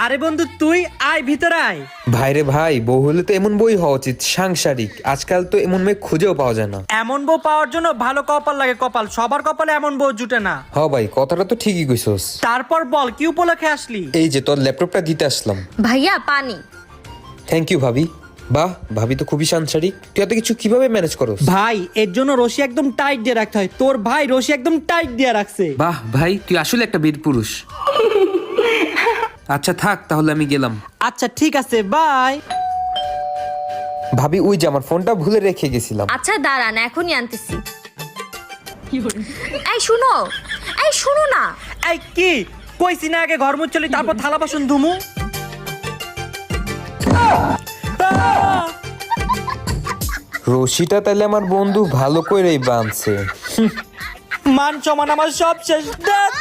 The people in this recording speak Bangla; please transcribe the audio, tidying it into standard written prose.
আরে বন্ধু তুই আয় ভিতরে আয়। ভাইরে ভাই, বউ হলে তো এমন বই হওয়া উচিত, সাংসারিক। আজকাল তো এমন মেয়ে খুঁজেও পাওয়া যায় না। এমন বউ পাওয়ার জন্য ভালো কপাল লাগে, কপাল সবার কপালে এমন বউ জুটে না। হ ভাই, কথাটা তো ঠিকই কইছস। তারপর বল কি উপলক্ষে আসলি? এই যে তোর ল্যাপটপটা দিতে আসলাম। ভাইয়া পানি। থ্যাংক ইউ ভাবি। বাহ, ভাবি তো খুবই সাংসারিক। তুই এত কিছু কিভাবে ম্যানেজ করস? ভাই এর জন্য রশি একদম টাইট দিয়ে রাখতে হয়, তোর ভাই রশি একদম টাইট দিয়ে রাখছে। বাহ ভাই, তুই আসলে একটা বীর পুরুষ। আচ্ছা থাক, তাহলে আমি গেলাম। আচ্ছা ঠিক আছে, বাই। ভাবি ওই যে আমার ফোনটা ভুলে রেখে গেছিলাম। আচ্ছা দাঁড়ান, এখনই আনতেছি। এই শুনো, এই শুনো না। এই কি কইছি না আগে ঘর মুছলি তারপর থালা বাসন ধুমু? রশিটা তাহলে আমার বন্ধু ভালো করেই বাঁধছে। মান সমান আমার সব শেষ। ধ্যাৎ।